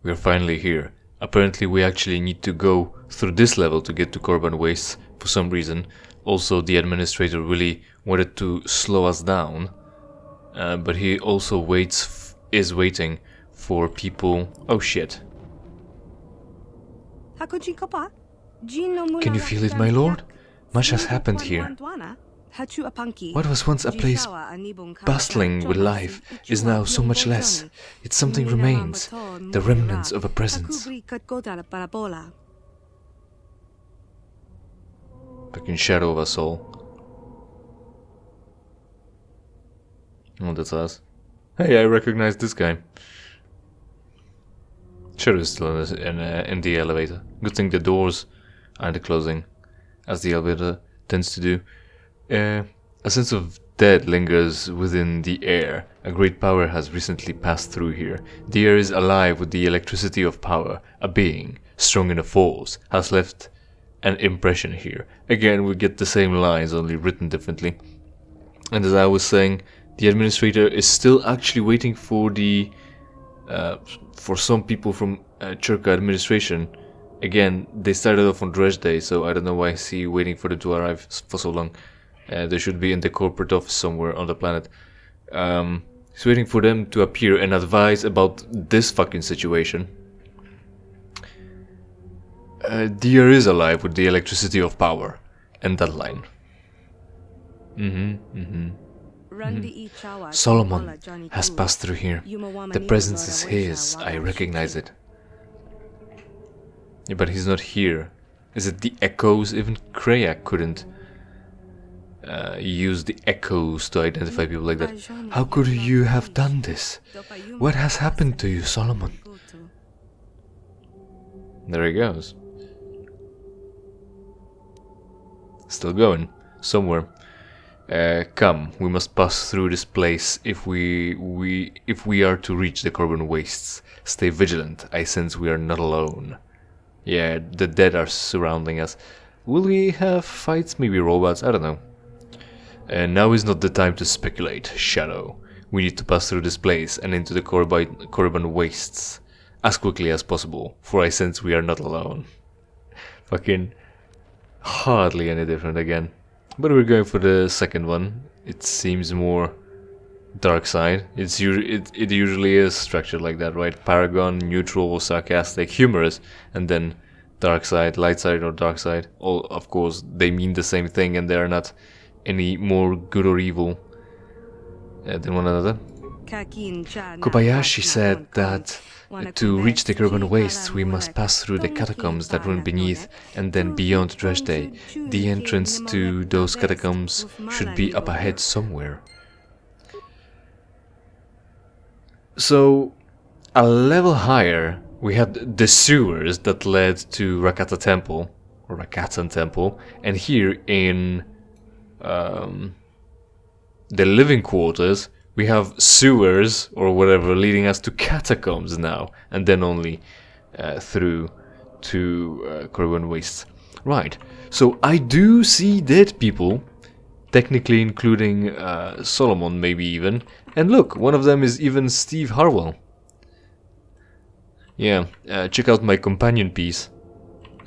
We are finally here. Apparently we actually need to go through this level to get to Korban Wastes for some reason. Also, the administrator really wanted to slow us down. But he also is waiting for people... Oh shit. Can you feel it, my lord? Much has happened here. What was once a place bustling with life is now so much less. Yet something remains, the remnants of a presence. Fucking shadow of us all. Oh, that's us. Hey, I recognize this guy. Shadow is still in the elevator. Good thing the doors aren't closing, as the elevator tends to do. A sense of dread lingers within the air. A great power has recently passed through here. The air is alive with the electricity of power. A being, strong in a force, has left an impression here. Again, we get the same lines, only written differently. And as I was saying, the administrator is still actually waiting for the for some people from Churka administration. Again, they started off on Dredge Day, so I don't know why is he waiting for them to arrive for so long. They should be in the corporate office somewhere on the planet. He's waiting for them to appear and advise about this fucking situation. The air is alive with the electricity of power. And that line. Solomon has passed through here. The presence is his. I recognize it. Yeah, but he's not here. Is it the echoes? Even Kreia couldn't use the echoes to identify people like that. How could you have done this? What has happened to you, Solomon? There he goes. Still going. Somewhere. Come, we must pass through this place if we are to reach the Korban Wastes. Stay vigilant. I sense we are not alone. Yeah, the dead are surrounding us. Will we have fights? Maybe robots? I don't know. Now is not the time to speculate, Shadow. We need to pass through this place and into the Korban Wastes as quickly as possible, for I sense we are not alone. Fucking hardly any different again. But we're going for the second one. It seems more dark side. It usually is structured like that, right? Paragon, neutral, sarcastic, humorous, and then dark side, light side, or dark side. All, of course, they mean the same thing, and they are not any more good or evil than one another. Kobayashi said that to reach the Korban Wastes we must pass through the catacombs that run beneath and then beyond Dredge Day. The entrance to those catacombs should be up ahead somewhere. So, a level higher we had the sewers that led to Rakatan Temple, and here in the living quarters we have sewers or whatever leading us to catacombs now, and then only through to Korban Wastes. Right, so I do see dead people, technically including Solomon maybe even, and look, one of them is even Steve Harwell. Yeah, check out my companion piece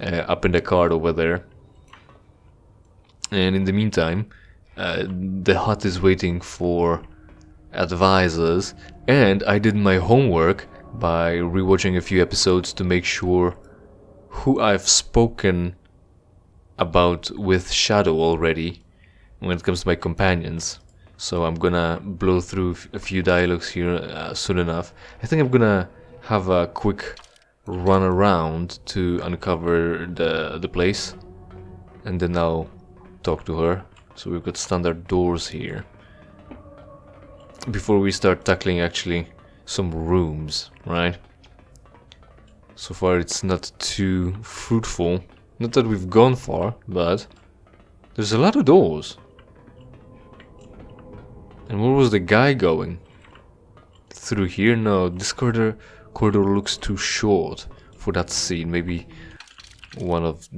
up in the card over there. And in the meantime, the hut is waiting for advisors, and I did my homework by rewatching a few episodes to make sure who I've spoken about with Shadow already when it comes to my companions. So I'm gonna blow through a few dialogues here soon enough. I think I'm gonna have a quick run around to uncover the place, and then I'll talk to her. So we've got standard doors here before we start tackling actually some rooms, right? So far it's not too fruitful. Not that we've gone far, but there's a lot of doors. And where was the guy going? Through here? No, this corridor looks too short for that scene. Maybe one of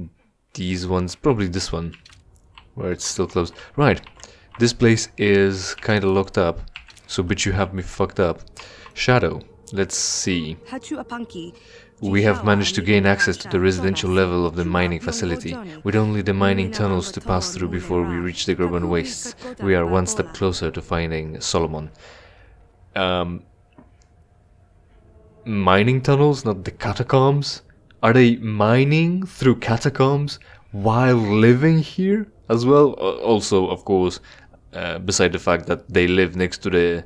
these ones, probably this one, where it's still closed. Right, this place is kind of locked up, so bitch you have me fucked up. Shadow, Let's see. We have managed to gain access to the residential level of the mining facility, with only the mining tunnels to pass through before we reach the urban wastes. We are one step closer to finding Solomon. Mining tunnels, not the catacombs? Are they mining through catacombs while living here as well? Also, of course, beside the fact that they live next to the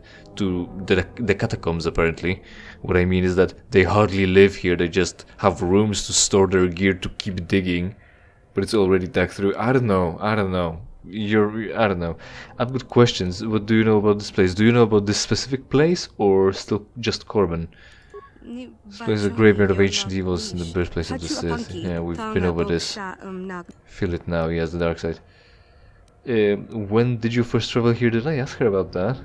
catacombs, apparently. What I mean is that they hardly live here, they just have rooms to store their gear to keep digging, but it's already dug through. I don't know. I don't know. I've got questions. What do you know about this place? Do you know about this specific place, or still just Corbin? This place is a graveyard of ancient evils in the birthplace of the Sith. Yeah, we've been over this. Feel it now, yes, the dark side. When did you first travel here? Did I ask her about that?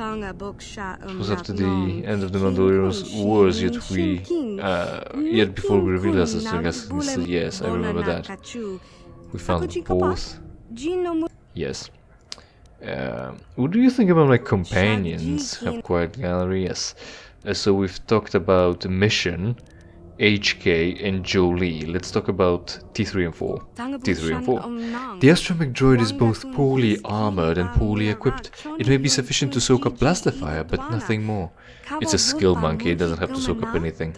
It was after the end of the Mandalorian Wars, yet before we revealed ourselves to guess. Yes, I remember that. We found both. Yes. What do you think about my companions? Have quiet gallery, yes. So we've talked about Mission, HK, and Jolie. Let's talk about T3 and 4. T3 and 4. The astromech droid is both poorly armored and poorly equipped. It may be sufficient to soak up blaster fire, but nothing more. It's a skill monkey, it doesn't have to soak up anything.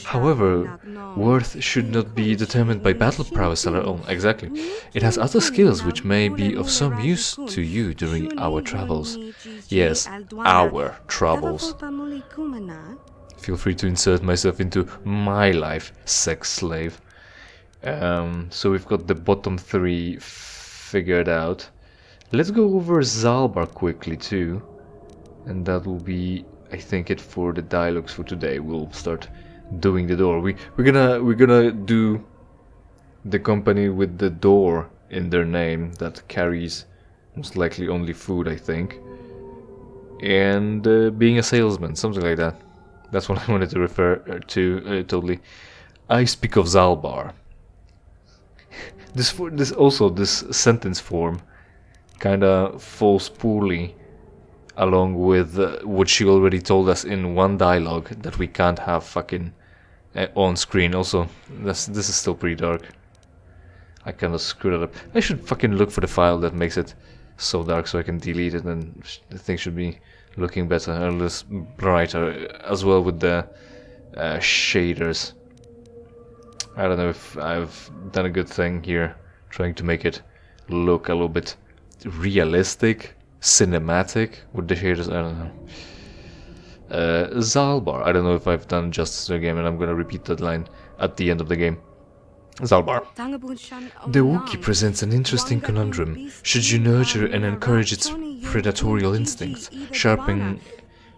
However, worth should not be determined by battle prowess alone. Exactly. It has other skills which may be of some use to you during our travels. Yes, our travels. Feel free to insert myself into my life, sex slave. So we've got the bottom three figured out. Let's go over Zalbar quickly too, and that will be, I think, it for the dialogues for today. We'll start doing the door. We're gonna do the company with the door in their name that carries most likely only food, I think, and being a salesman, something like that. That's what I wanted to refer to, totally. I speak of Zalbar. This sentence form kinda falls poorly along with what she already told us in one dialogue, that we can't have fucking on screen. Also, this is still pretty dark. I kinda screwed it up. I should fucking look for the file that makes it so dark so I can delete it, and the thing should be looking better, a little brighter, as well with the shaders. I don't know if I've done a good thing here, trying to make it look a little bit realistic, cinematic with the shaders. I don't know. Zalbar. I don't know if I've done justice to the game, and I'm gonna repeat that line at the end of the game. Zalbar. The Wookiee presents an interesting conundrum. Should you nurture and encourage its predatorial instincts,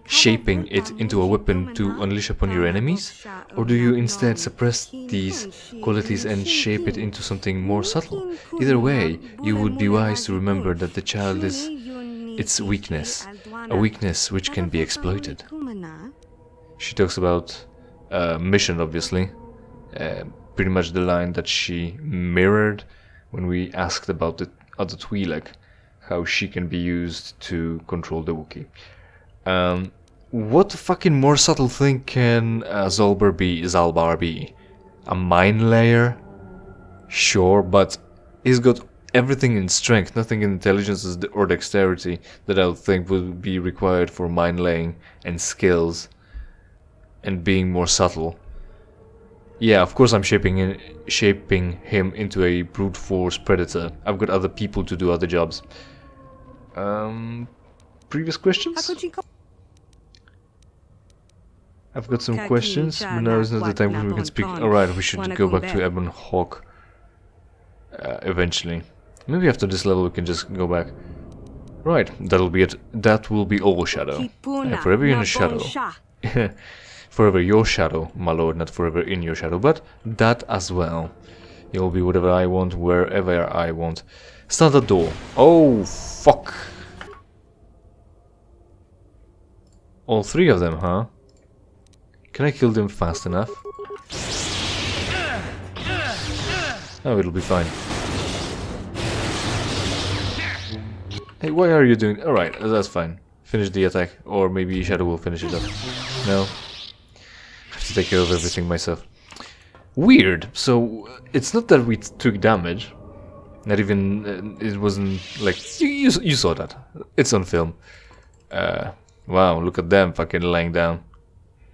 shaping it into a weapon to unleash upon your enemies? Or do you instead suppress these qualities and shape it into something more subtle? Either way, you would be wise to remember that the child is its weakness, a weakness which can be exploited. She talks about Mission, obviously. Pretty much the line that she mirrored when we asked about the other twi'lek, how she can be used to control the Wookiee. What fucking more subtle thing can Zalbar be? A mine layer? Sure, but he's got everything in strength, nothing in intelligence or dexterity that I would think would be required for mine laying and skills and being more subtle. Yeah, of course I'm shaping him into a brute force predator. I've got other people to do other jobs. Previous questions? I've got some questions, but now is not the time when we can speak. Alright, we should go back to Ebon Hawk eventually. Maybe after this level we can just go back. Right, that'll be it. That will be all, Shadow. And forever in a shadow. Forever your shadow, my lord, not forever in your shadow, but that as well. You'll be whatever I want, wherever I want. Start the door. Oh, fuck. All three of them, huh? Can I kill them fast enough? Oh, it'll be fine. Hey, why are you doing... Alright, that's fine. Finish the attack, or maybe Shadow will finish it up. No? to take care of everything myself. Weird. So it's not that we took damage. Not even it wasn't like you saw that. It's on film. Wow, look at them fucking laying down,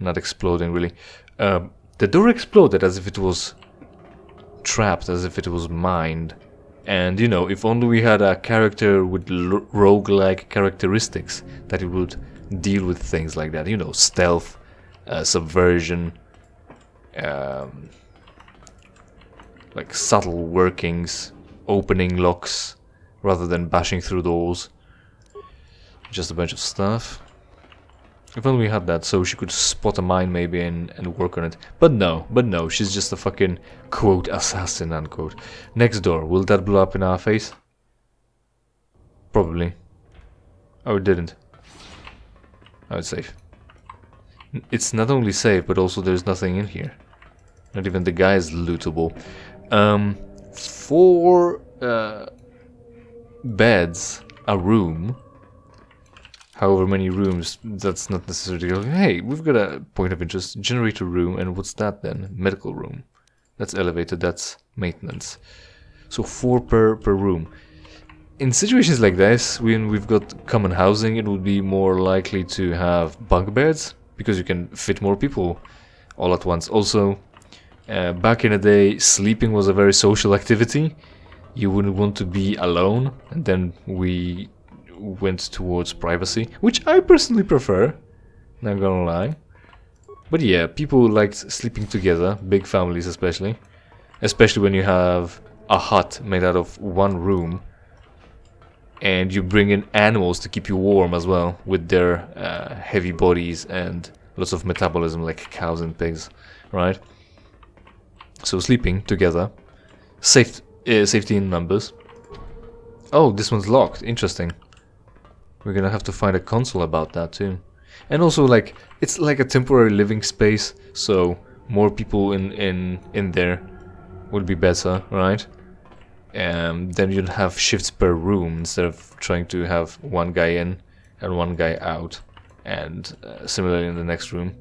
not exploding really. The door exploded as if it was trapped, as if it was mined. And you know, if only we had a character with roguelike characteristics, that it would deal with things like that. You know, stealth, subversion, like subtle workings, opening locks rather than bashing through doors. Just a bunch of stuff. If only we had that, so she could spot a mine maybe and work on it. But no, she's just a fucking quote assassin unquote. Next door, will that blow up in our face? Probably. Oh, it didn't. Oh, it's safe. It's not only safe, but also there's nothing in here. Not even the guy is lootable. 4 beds, a room. However many rooms, that's not necessarily... Hey, we've got a point of interest. Generator room, and what's that then? Medical room. That's elevator, that's maintenance. So 4 per room. In situations like this, when we've got common housing, it would be more likely to have bunk beds, because you can fit more people all at once. Also, back in the day, sleeping was a very social activity. You wouldn't want to be alone, and then we went towards privacy, which I personally prefer, not gonna lie. But yeah, people liked sleeping together, big families especially when you have a hut made out of 1 room and you bring in animals to keep you warm as well, with their heavy bodies and lots of metabolism like cows and pigs, right? So sleeping together, safety in numbers. Oh, this one's locked, interesting. We're gonna have to find a console about that too. And also, like, it's like a temporary living space, so more people in there would be better, right? Then you'd have shifts per room instead of trying to have 1 guy in and 1 guy out. And similarly in the next room.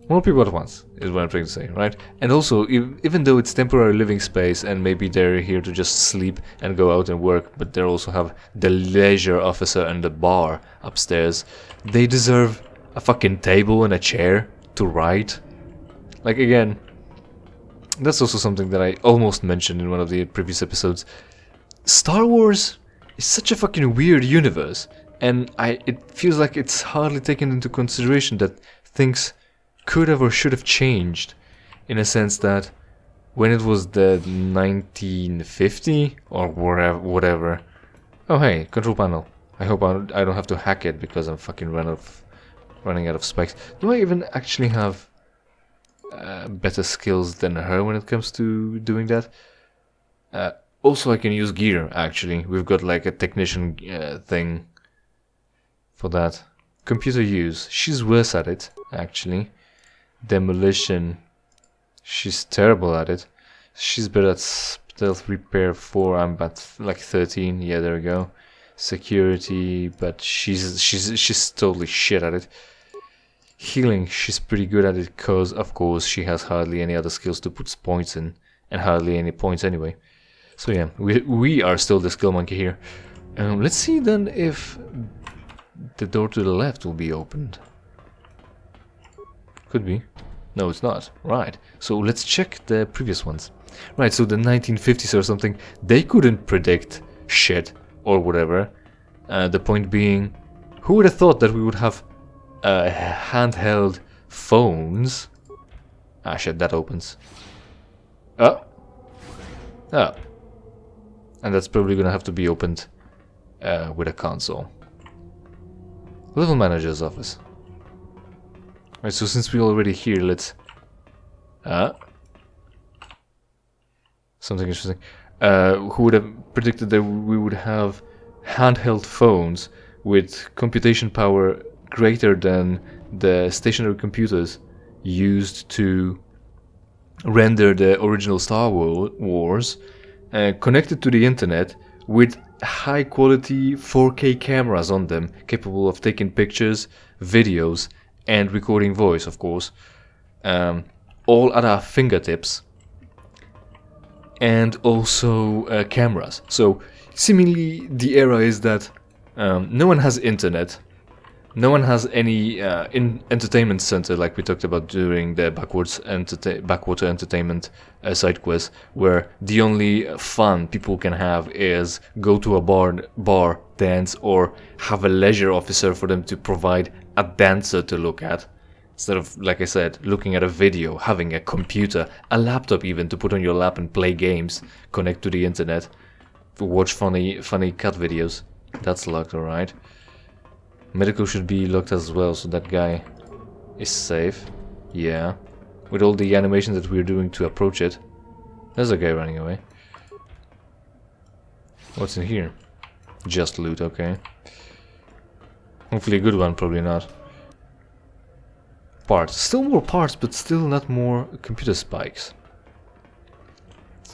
More people at once is what I'm trying to say, right? And also, even though it's temporary living space and maybe they're here to just sleep and go out and work, but they also have the leisure officer and the bar upstairs, they deserve a fucking table and a chair to write. Like, again, that's also something that I almost mentioned in one of the previous episodes. Star Wars is such a fucking weird universe, and it feels like it's hardly taken into consideration that things could have or should have changed, in a sense that when it was the 1950 or whatever. Oh hey, control panel. I hope I don't have to hack it because I'm fucking running out of spikes. Do I even actually have better skills than her when it comes to doing that? Also, I can use gear. Actually, we've got like a technician thing for that. Computer use. She's worse at it, actually. Demolition, she's terrible at it. She's better at stealth repair 4. I'm at like 13. Yeah, there we go. Security, but she's totally shit at it. Healing, she's pretty good at it because, of course, she has hardly any other skills to put points in, and hardly any points anyway. So yeah, we are still the skill monkey here. Let's see then if the door to the left will be opened. Could be. No, it's not. Right. So let's check the previous ones. Right, so the 1950s or something, they couldn't predict shit or whatever. The point being, who would have thought that we would have handheld phones? Ah, shit, that opens. Oh. Oh. And that's probably gonna have to be opened with a console. Level manager's office. Right, so since we're already here, let's... something interesting. Who would have predicted that we would have handheld phones with computation power greater than the stationary computers used to render the original Star Wars, connected to the internet with high quality 4K cameras on them, capable of taking pictures, videos, and recording voice, of course. all at our fingertips, and also cameras. So seemingly the era is that no one has internet, no one has any entertainment center like we talked about during the backwater entertainment side quest, where the only fun people can have is go to a bar, dance, or have a leisure officer for them to provide a dancer to look at. Instead of, like I said, looking at a video, having a computer, a laptop even to put on your lap and play games, connect to the internet, watch funny cat videos. That's locked, alright. Medical should be locked as well, so that guy is safe. Yeah. With all the animations that we're doing to approach it. There's a guy running away. What's in here? Just loot, okay. Hopefully a good one, probably not. Parts. Still more parts, but still not more computer spikes.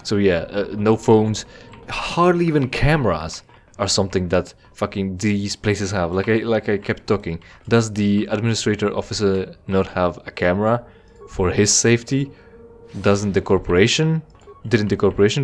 So yeah, no phones, hardly even cameras are something that fucking these places have. Like I kept talking. Does the administrator officer not have a camera for his safety? Didn't the corporation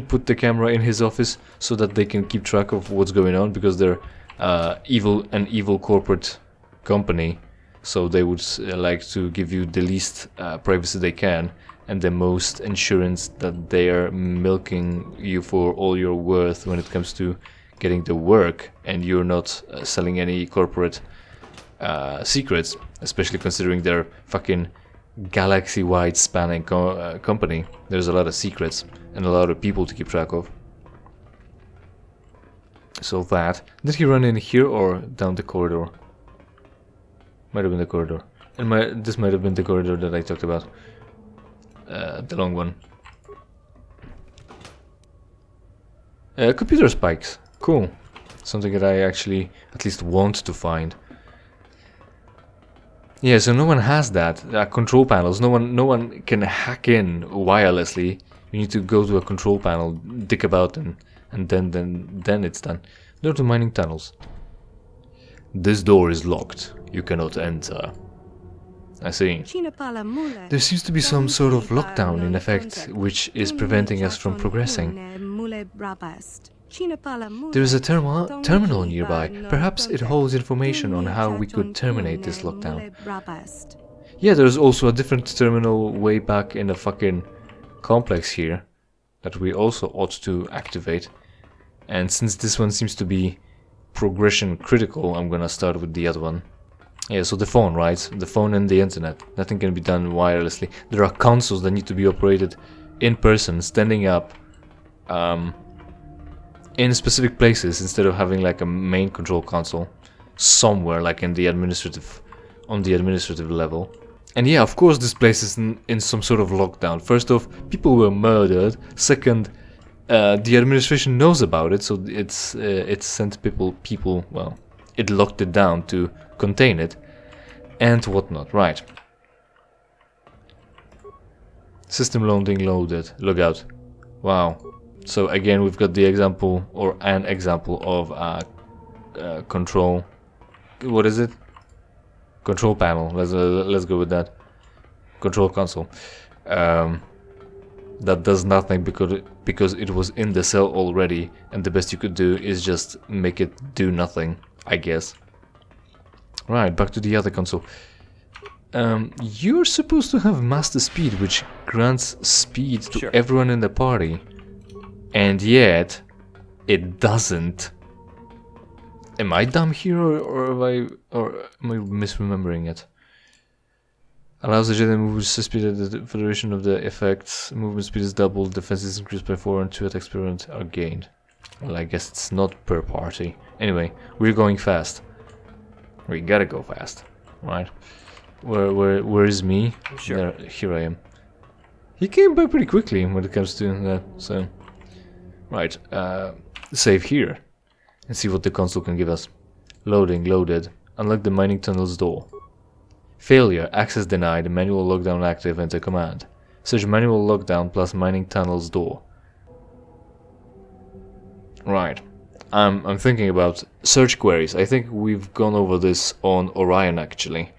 put the camera in his office so that they can keep track of what's going on, because they're an evil corporate company? So they would like to give you the least privacy they can and the most insurance that they are milking you for all your worth when it comes to getting the work, and you're not selling any corporate secrets, especially considering their fucking galaxy-wide spanning company. There's a lot of secrets and a lot of people to keep track of. So that. Did he run in here or down the corridor? Might have been the corridor. And this might have been the corridor that I talked about. The long one. Computer spikes. Cool. Something that I actually at least want to find. Yeah, so no one has that. Control panels. No one can hack in wirelessly. You need to go to a control panel, dig about, and then it's done. Go to mining tunnels. This door is locked. You cannot enter. I see. There seems to be some sort of lockdown in effect, which is preventing us from progressing. There is a terminal nearby. Perhaps it holds information on how we could terminate this lockdown. Yeah, there's also a different terminal way back in the fucking complex here that we also ought to activate. And since this one seems to be progression critical, I'm gonna start with the other one. Yeah, so the phone, right? The phone and the internet. Nothing can be done wirelessly. There are consoles that need to be operated in person, standing up, in specific places, instead of having like a main control console somewhere, like on the administrative level. And yeah, of course, this place is in some sort of lockdown. First off, people were murdered. Second, the administration knows about it, so it's sent people. Well, it locked it down to contain it and whatnot. Right. System loading loaded. Logout. Wow. So again, we've got the example, or an example of control. What is it? Control panel. Let's go with that. Control console. That does nothing because it was in the cell already, and the best you could do is just make it do nothing, I guess. Right, back to the other console. You're supposed to have master speed, which grants speed to everyone in the party, and yet it doesn't. Am I dumb here, or am I misremembering it? Allows the jet and move speed at the federation of the effects. Movement speed is doubled, defense is increased by 4, and 2 attack experience are gained. Well, I guess it's not per party. Anyway, we're going fast. We gotta go fast, right? Where is me? Sure. There, here I am. He came by pretty quickly when it comes to that, so... Right, save here. And see what the console can give us. Loading, loaded. Unlock the mining tunnel's door. Failure, access denied, manual lockdown active, enter command. Search manual lockdown plus mining tunnel's door. Right. I'm thinking about search queries. I think we've gone over this on Orion actually,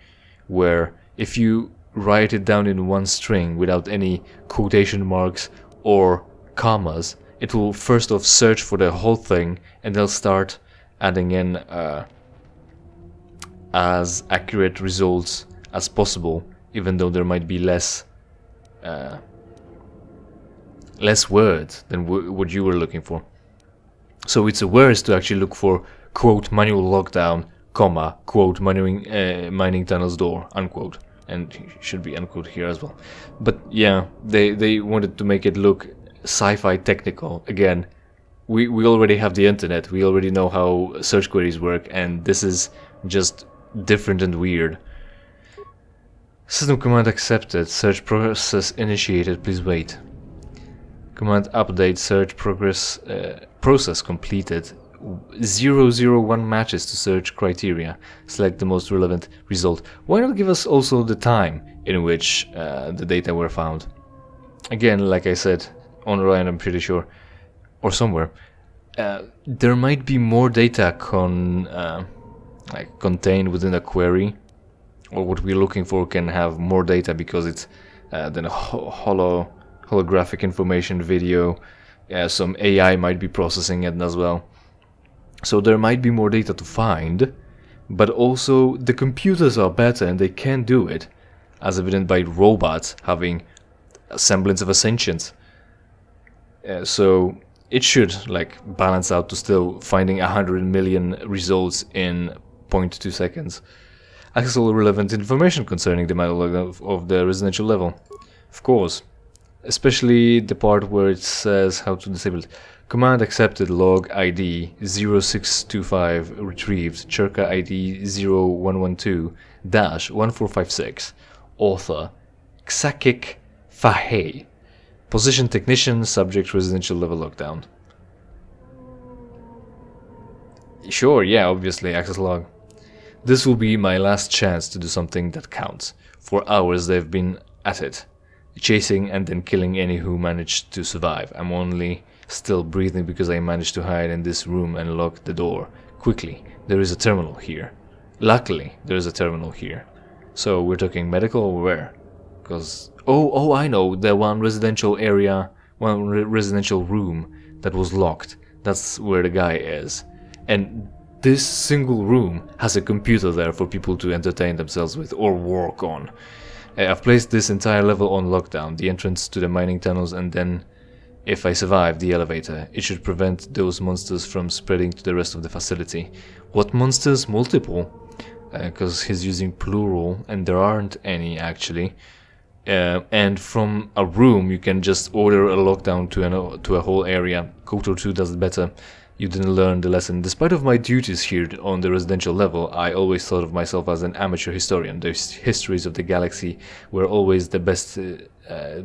where if you write it down in one string without any quotation marks or commas, it will first off search for the whole thing, and they'll start adding in as accurate results as possible, even though there might be less words than what you were looking for. So it's worse to actually look for quote manual lockdown, comma, quote mining tunnels door, unquote. And it should be unquote here as well. But yeah, they wanted to make it look sci-fi technical. Again, we already have the internet, we already know how search queries work, and this is just different and weird. System command accepted, search process initiated, please wait. Command update, search process completed. 001 matches to search criteria. Select the most relevant result. Why not give us also the time in which the data were found? Again, like I said, on Ryan, I'm pretty sure, or somewhere, there might be more data contained within a query, or what we're looking for can have more data because it's than a holographic information video. Some AI might be processing it as well. So there might be more data to find, but also the computers are better and they can do it, as evident by robots having a semblance of a sentience. So it should balance out to still finding 100 million results in 0.2 seconds. Access all relevant information concerning the manual of the residential level. Of course. Especially the part where it says how to disable it. Command accepted, log ID 0625 retrieved, Churka ID 0112-1456, author Xakik Fahey, position technician, subject residential level lockdown. Sure, yeah, obviously, access log. This will be my last chance to do something that counts. For hours they've been at it, chasing and then killing any who managed to survive. I'm only still breathing because I managed to hide in this room and lock the door. Quickly, there is a terminal here. Luckily, there is a terminal here. So we're talking medical or where? Because oh, I know, the one residential room that was locked. That's where the guy is. And this single room has a computer there for people to entertain themselves with or work on. I've placed this entire level on lockdown, the entrance to the mining tunnels, and then, if I survive, the elevator. It should prevent those monsters from spreading to the rest of the facility. What monsters? Multiple. Because he's using plural, and there aren't any actually. And from a room, you can just order a lockdown to a whole area. KotOR 2 does it better. You didn't learn the lesson. Despite of my duties here on the residential level, I always thought of myself as an amateur historian. The histories of the galaxy were always the best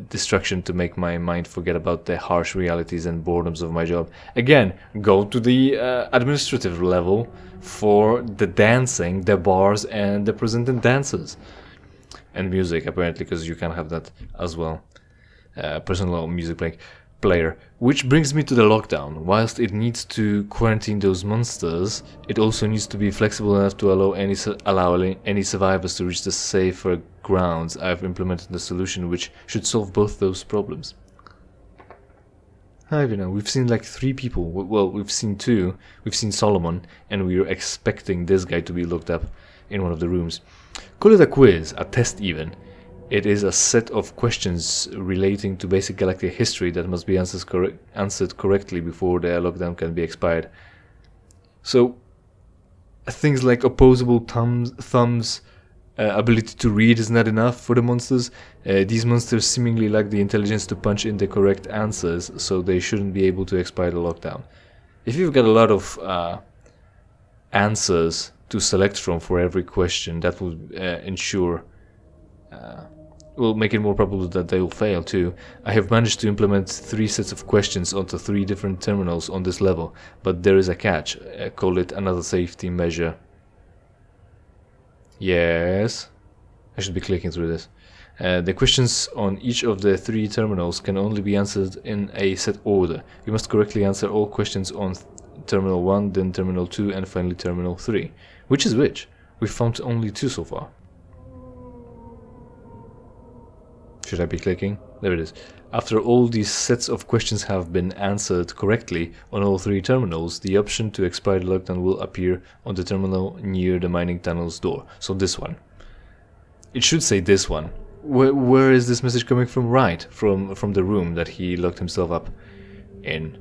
distraction to make my mind forget about the harsh realities and boredoms of my job. Again, go to the administrative level for the dancing, the bars, and the presenting dancers. And music, apparently, because you can have that as well. Personal music player. Which brings me to the lockdown. Whilst it needs to quarantine those monsters, it also needs to be flexible enough to allow any survivors to reach the safer grounds. I've implemented a solution which should solve both those problems. We've seen 3 people. Well, we've seen 2. We've seen Solomon, and we're expecting this guy to be looked up in one of the rooms. Call it a quiz, a test even. It is a set of questions relating to basic galactic history that must be answered correctly before the lockdown can be expired. So, things like opposable thumbs, ability to read is not enough for the monsters. These monsters seemingly lack the intelligence to punch in the correct answers, so they shouldn't be able to expire the lockdown. If you've got a lot of answers to select from for every question, that will will make it more probable that they will fail too. I have managed to implement 3 sets of questions onto 3 different terminals on this level, but there is a catch. Call it another safety measure. Yes, I should be clicking through this. The questions on each of the 3 terminals can only be answered in a set order. You must correctly answer all questions on Terminal 1, then Terminal 2, and finally Terminal 3. Which is which? We've found only 2 so far. Should I be clicking? There it is. After all these sets of questions have been answered correctly on all 3 terminals, the option to expire the lockdown will appear on the terminal near the mining tunnel's door. So this one. It should say this one. Where is this message coming from? Right, from the room that he locked himself up in.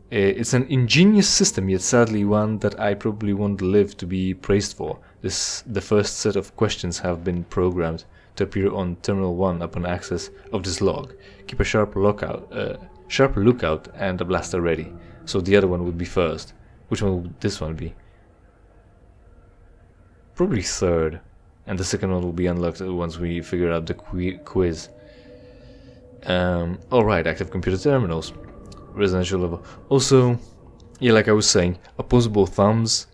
It's an ingenious system, yet sadly one that I probably won't live to be praised for. The first set of questions have been programmed to appear on Terminal 1 upon access of this log. Keep a sharp lookout and a blaster ready. So the other one would be first. Which one would this one be? Probably third. And the second one will be unlocked once we figure out the quiz. Alright, active computer terminals. Residential level. Also, yeah, like I was saying, opposable thumbs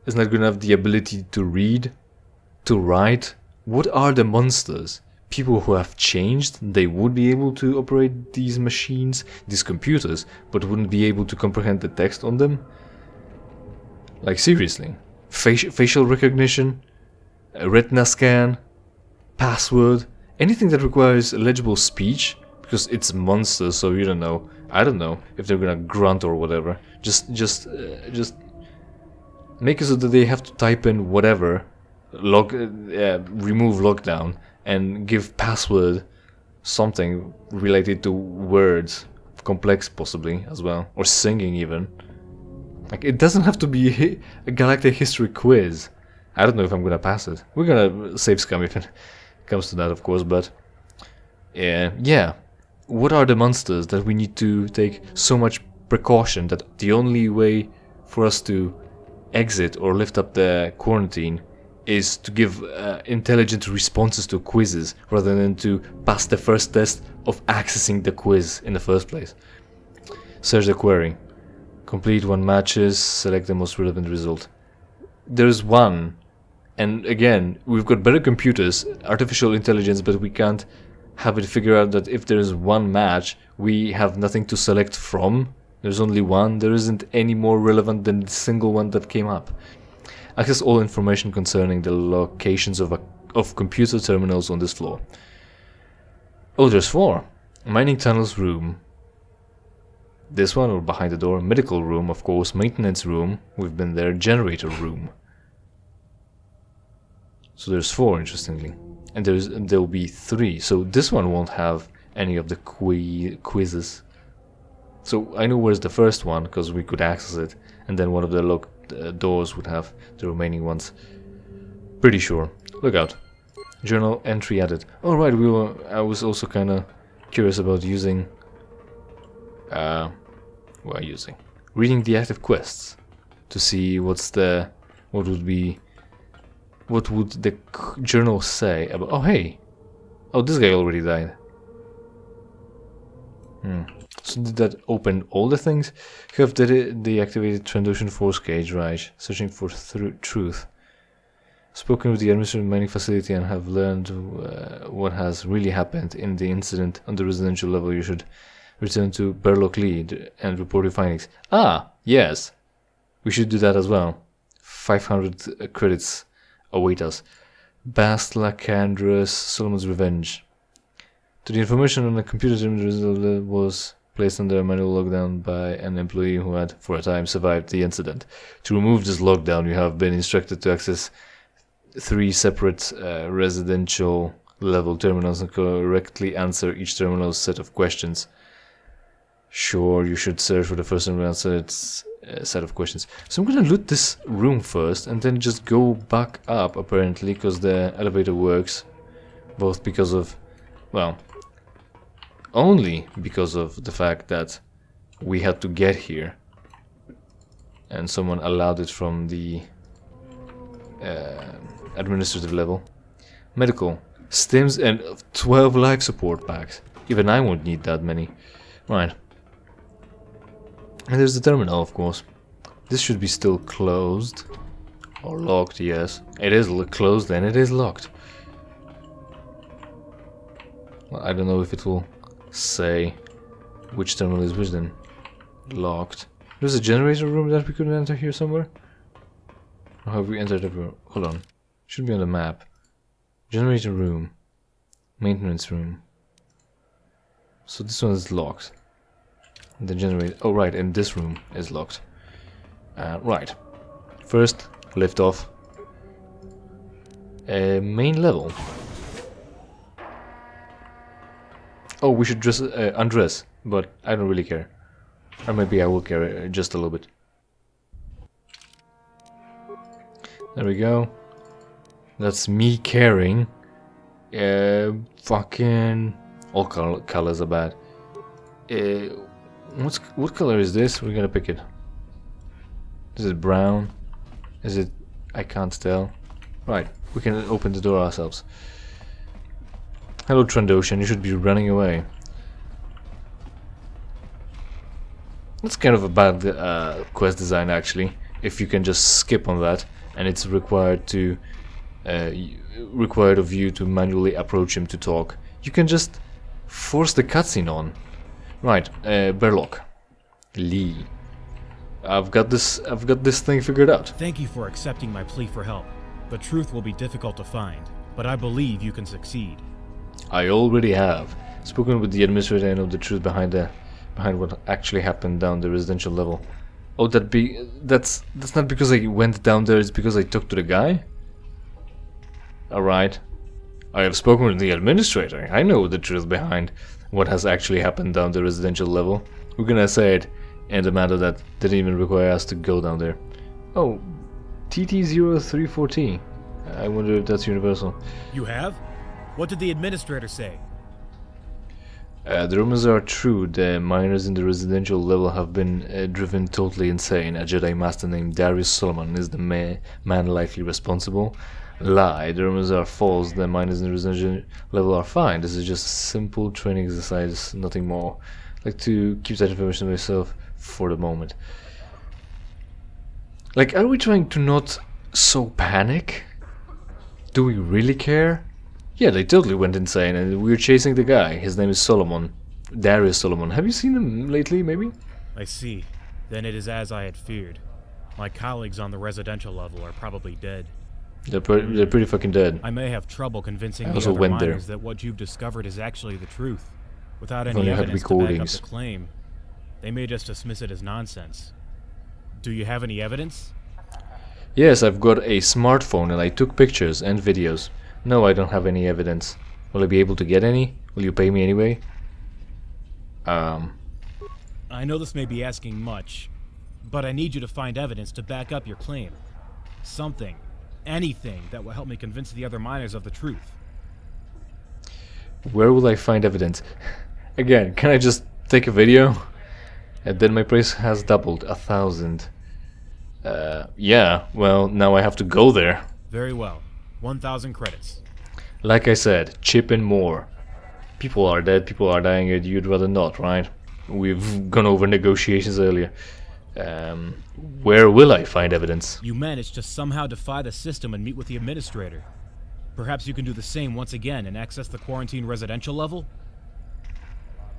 is not gonna have the ability to read, to write. What are the monsters? People who have changed, they would be able to operate these machines, these computers, but wouldn't be able to comprehend the text on them? Like seriously. Facial recognition, a retina scan, password, anything that requires legible speech, because it's monsters, so you don't know. I don't know if they're gonna grunt or whatever. Just make it so that they have to type in whatever, remove lockdown, and give password something related to words, complex possibly as well, or singing even. Like it doesn't have to be a galactic history quiz. I don't know if I'm gonna pass it. We're gonna save scum if it comes to that, of course, but yeah. What are the monsters that we need to take so much precaution that the only way for us to exit or lift up the quarantine is to give intelligent responses to quizzes rather than to pass the first test of accessing the quiz in the first place? Search the query. Complete 1 matches, select the most relevant result. There's one, and again, we've got better computers, artificial intelligence, but we can't have it figure out that if there's 1 match, we have nothing to select from. There's only one. There isn't any more relevant than the single one that came up. Access all information concerning the locations of computer terminals on this floor. Oh, there's 4. Mining tunnels room. This one, or behind the door. Medical room, of course. Maintenance room. We've been there. Generator room. So there's 4, interestingly. And there'll be 3. So this one won't have any of the quizzes. So I know where's the first one, because we could access it. And then one of the locked doors would have the remaining ones. Pretty sure. Look out. Journal entry added. Alright, I was also kind of curious about using... reading the active quests. To see what would the journal say about... Oh, hey! Oh, this guy already died. So did that open all the things? You have deactivated Trandoshan Force Cage, right? Searching for truth. Spoken with the administrative mining facility and have learned what has really happened in the incident on the residential level. You should return to Burlock Lead and report your findings. Ah, yes. We should do that as well. 500 credits await us. Bastla Candra's Solomon's Revenge. To the information on the computer terminal was placed under manual lockdown by an employee who had, for a time, survived the incident. To remove this lockdown, you have been instructed to access 3 separate residential level terminals and correctly answer each terminal's set of questions. Sure, you should search for the first and answer its set of questions. So I'm gonna loot this room first and then just go back up, apparently, because the elevator works. Both because of, well, only because of the fact that we had to get here and someone allowed it from the administrative level. Medical. Stims and 12 life support packs. Even I won't need that many. Right. And there's the terminal, of course. This should be still closed. Or locked, yes. It is closed and it is locked. Well, I don't know if it will say which terminal is which then. Locked. There's a generator room that we could enter here somewhere. Or have we entered everywhere? Hold on. Should be on the map. Generator room. Maintenance room. So this one is locked. The generator. Oh right, and this room is locked. Right. First, lift off. Main level. Oh, we should dress, undress, but I don't really care. Or maybe I will care just a little bit. There we go. That's me caring. Fucking... all colors are bad. What color is this? We're gonna pick it. Is it brown? Is it... I can't tell. Right, we can open the door ourselves. Hello Trandoshan, you should be running away. That's kind of a bad quest design actually. If you can just skip on that and it's required to required of you to manually approach him to talk, you can just force the cutscene on. Right, Berlock. Lee. I've got this thing figured out. Thank you for accepting my plea for help. The truth will be difficult to find, but I believe you can succeed. I already have spoken with the administrator and know the truth behind what actually happened down the residential level. Oh, that's not because I went down there, it's because I talked to the guy? Alright. I have spoken with the administrator. I know the truth behind what has actually happened down the residential level. We're gonna say it in a manner that didn't even require us to go down there. Oh, TT-0340. I wonder if that's universal. You have? What did the administrator say? The rumors are true. The miners in the residential level have been driven totally insane. A Jedi Master named Darius Solomon is the man likely responsible. Lie. The rumors are false. The miners in the residential level are fine. This is just a simple training exercise, nothing more. I'd like to keep that information to myself for the moment. Like, are we trying to not so panic? Do we really care? Yeah, they totally went insane and we were chasing the guy. His name is Solomon. Darius Solomon. Have you seen him lately, maybe? I see. Then it is as I had feared. My colleagues on the residential level are probably dead. They're pretty fucking dead. I may have trouble convincing the other miners that what you've discovered is actually the truth. Without any evidence to back up the claim, they may just dismiss it as nonsense. Do you have any evidence? Yes, I've got a smartphone and I took pictures and videos. No, I don't have any evidence. Will I be able to get any? Will you pay me anyway? I know this may be asking much, but I need you to find evidence to back up your claim. Something, anything that will help me convince the other miners of the truth. Where will I find evidence? Again, can I just take a video? And then my price has doubled, 1,000. Yeah, well, now I have to go there. Very well. 1,000 credits. Like I said, chip in more. People are dead, people are dying, and you'd rather not, right? We've gone over negotiations earlier. Where will I find evidence? You managed to somehow defy the system and meet with the administrator. Perhaps you can do the same once again and access the quarantine residential level?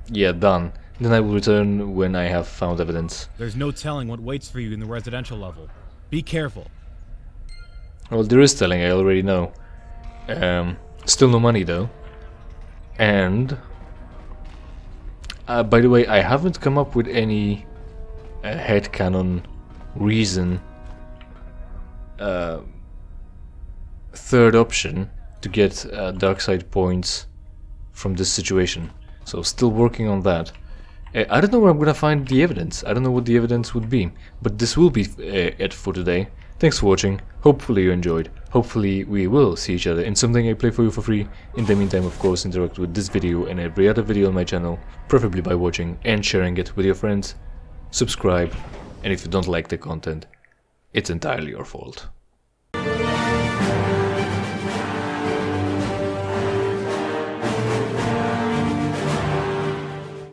Yeah, done. Then I will return when I have found evidence. There's no telling what waits for you in the residential level. Be careful. Well, there is telling, I already know. Still no money though. And by the way, I haven't come up with any headcanon reason, third option to get dark side points from this situation. So still working on that. I don't know where I'm gonna find the evidence. I don't know what the evidence would be. But this will be it for today. Thanks for watching. Hopefully you enjoyed. Hopefully we will see each other in something I play for you for free. In the meantime, of course, interact with this video and every other video on my channel, preferably by watching and sharing it with your friends. Subscribe, and if you don't like the content, it's entirely your fault.